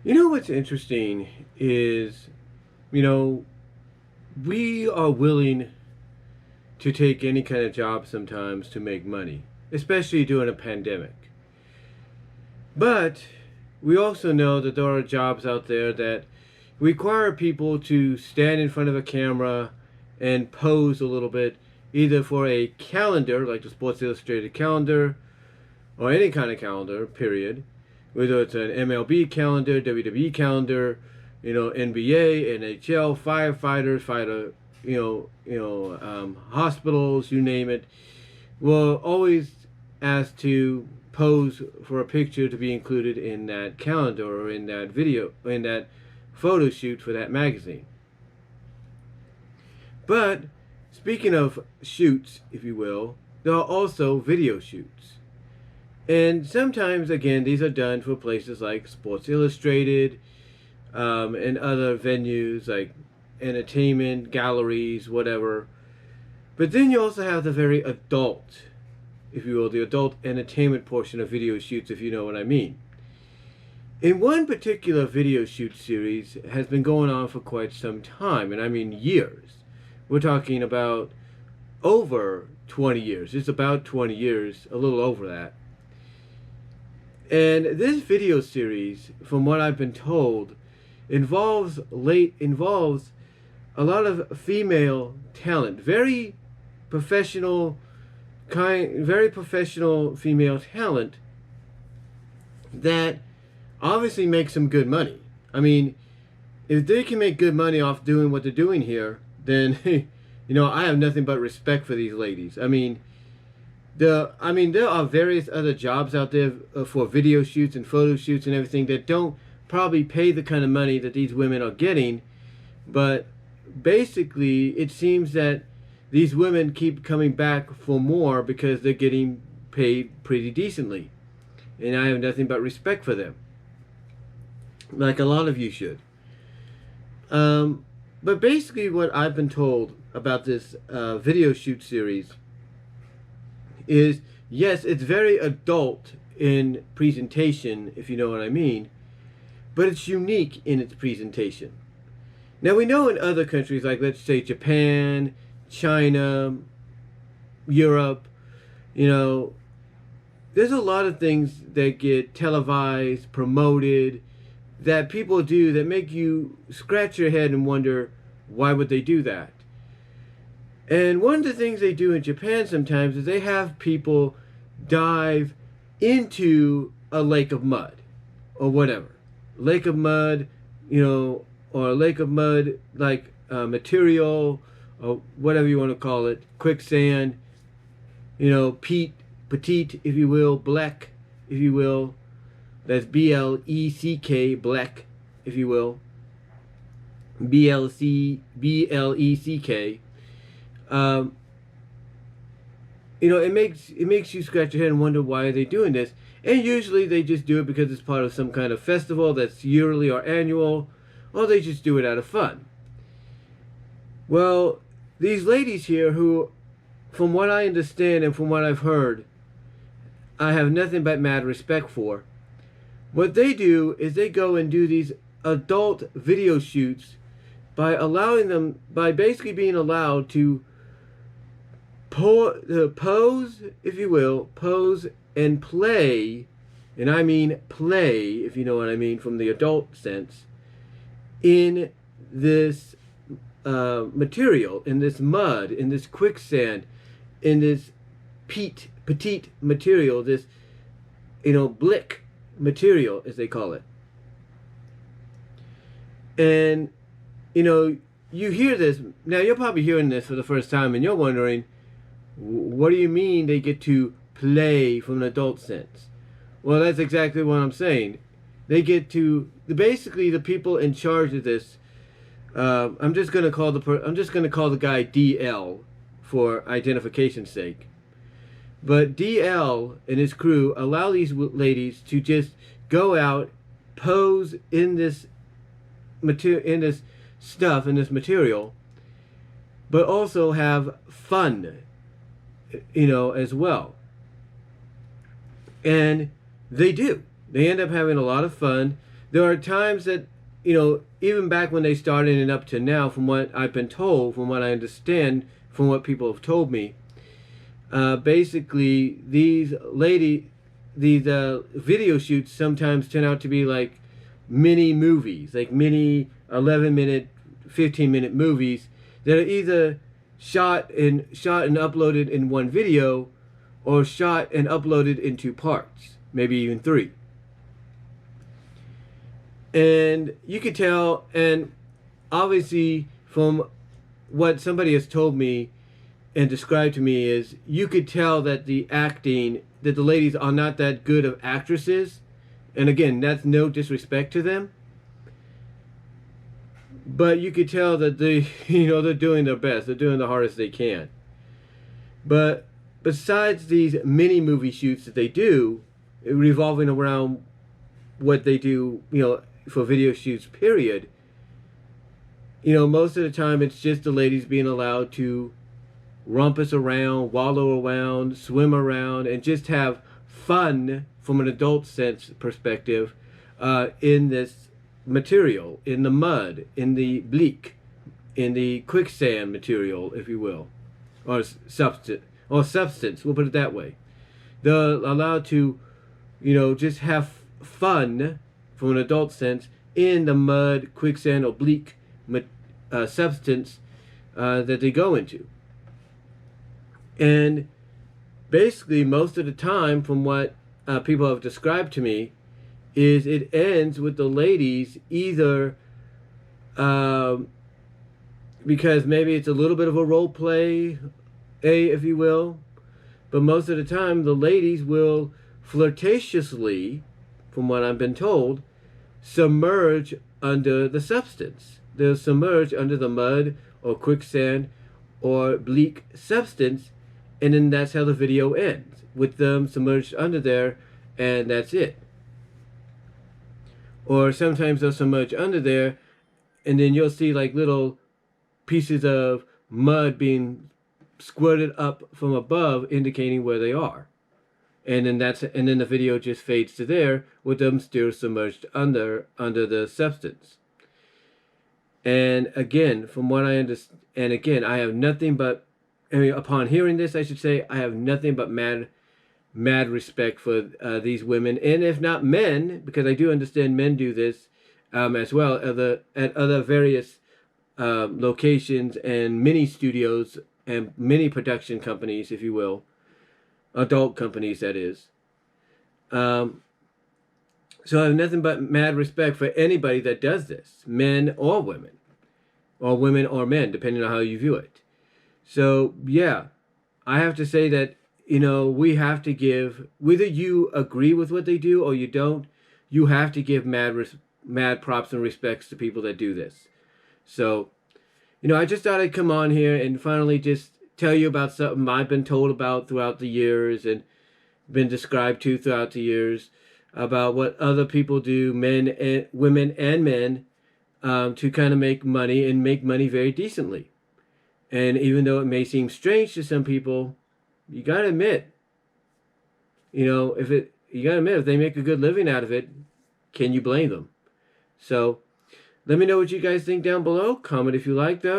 You know what's interesting is, you know, we are willing to take any kind of job sometimes to make money, especially during a pandemic. But we also know that there are jobs out there that require people to stand in front of a camera and pose a little bit, either for a calendar, like the Sports Illustrated calendar, or any kind of calendar, period. Whether it's an MLB calendar, WWE calendar, NBA, NHL, firefighters, hospitals, you name it, will always ask to pose for a picture to be included in that calendar or in that video, in that photo shoot for that magazine. But speaking of shoots, if you will, there are also video shoots. And sometimes, again, these are done for places like Sports Illustrated and other venues like entertainment, galleries, whatever. But then you also have the very adult, if you will, the adult entertainment portion of video shoots, if you know what I mean. In one particular video shoot series has been going on for quite some time, and I mean years. We're talking about over 20 years. It's about 20 years, a little over that. And this video series, from what I've been told, involves a lot of female talent, very professional female talent that obviously makes some good money. I mean, if they can make good money off doing what they're doing here, then I have nothing but respect for these ladies. I mean, there are various other jobs out there for video shoots and photo shoots and everything that don't probably pay the kind of money that these women are getting, but basically it seems that these women keep coming back for more because they're getting paid pretty decently, and I have nothing but respect for them, like a lot of you should. But basically what I've been told about this video shoot series is, yes, it's very adult in presentation, if you know what I mean, but it's unique in its presentation. Now, we know in other countries, like let's say Japan, China, Europe, there's a lot of things that get televised, promoted, that people do that make you scratch your head and wonder, why would they do that? And one of the things they do in Japan sometimes is they have people dive into a lake of mud or whatever. Lake of mud, or a lake of mud like material or whatever you want to call it. Quicksand, petite, if you will, Bleck, if you will. That's B-L-E-C-K, Bleck, if you will. B-L-E-C-K. It makes you scratch your head and wonder, why are they doing this? And usually they just do it because it's part of some kind of festival that's yearly or annual, or they just do it out of fun. Well, these ladies here, who, from what I understand and from what I've heard, I have nothing but mad respect for, what they do is they go and do these adult video shoots by basically being allowed to pose, if you will, pose and play, and I mean play, if you know what I mean, from the adult sense, in this material, in this mud, in this quicksand, in this petite material, this, Bleck material, as they call it. And, you hear this, now you're probably hearing this for the first time and you're wondering, what do you mean they get to play from an adult sense? Well, that's exactly what I'm saying. They get to, basically the people in charge of this, I'm just going to call the guy DL for identification's sake. But DL and his crew allow these ladies to just go out, pose in this material, but also have fun, as well. And they do. They end up having a lot of fun. there are times that, you know, even back when they started and up to now, from what I've been told, from what I understand, from what people have told me, basically these video shoots sometimes turn out to be like mini movies, like mini 11-minute, 15-minute movies that are either shot and uploaded in one video, or shot and uploaded in two parts, maybe even three. And you could tell, and obviously from what somebody has told me and described to me, is you could tell that the acting, that the ladies are not that good of actresses. And again, that's no disrespect to them, but you could tell that they, you know, they're doing their best. They're doing the hardest they can. But besides these mini movie shoots that they do, revolving around what they do, you know, for video shoots, period, you know, most of the time it's just the ladies being allowed to rumpus around, wallow around, swim around, and just have fun from an adult sense perspective in this material, in the mud, in the bleak, in the quicksand material, if you will, or substance, we'll put it that way. They're allowed to, you know, just have fun from an adult sense in the mud, quicksand, or bleak substance that they go into. And basically, most of the time, from what people have described to me, is it ends with the ladies either because maybe it's a little bit of a role play, if you will, but most of the time the ladies will flirtatiously, from what I've been told, submerge under the substance. They'll submerge under the mud or quicksand or bleak substance, and then that's how the video ends, with them submerged under there, and that's it. Or sometimes they'll submerge under there, and then you'll see like little pieces of mud being squirted up from above, indicating where they are. And then the video just fades to there with them still submerged under the substance. And again, from what I understand, and again, I have nothing but, I mean, upon hearing this, I should say, I have nothing but mad respect for these women, and if not men, because I do understand men do this as well at other various locations and mini studios and mini production companies, if you will, adult companies, that is. So I have nothing but mad respect for anybody that does this, men or women or men, depending on how you view it. So yeah, I have to say that, you know, we have to give, whether you agree with what they do or you don't, you have to give mad props and respects to people that do this. So, you know, I just thought I'd come on here and finally just tell you about something I've been told about throughout the years and been described to throughout the years, about what other people do, men and women and men, to kind of make money, and make money very decently. And even though it may seem strange to some people, you gotta admit, you know, if they make a good living out of it, can you blame them? So let me know what you guys think down below. Comment if you like, though.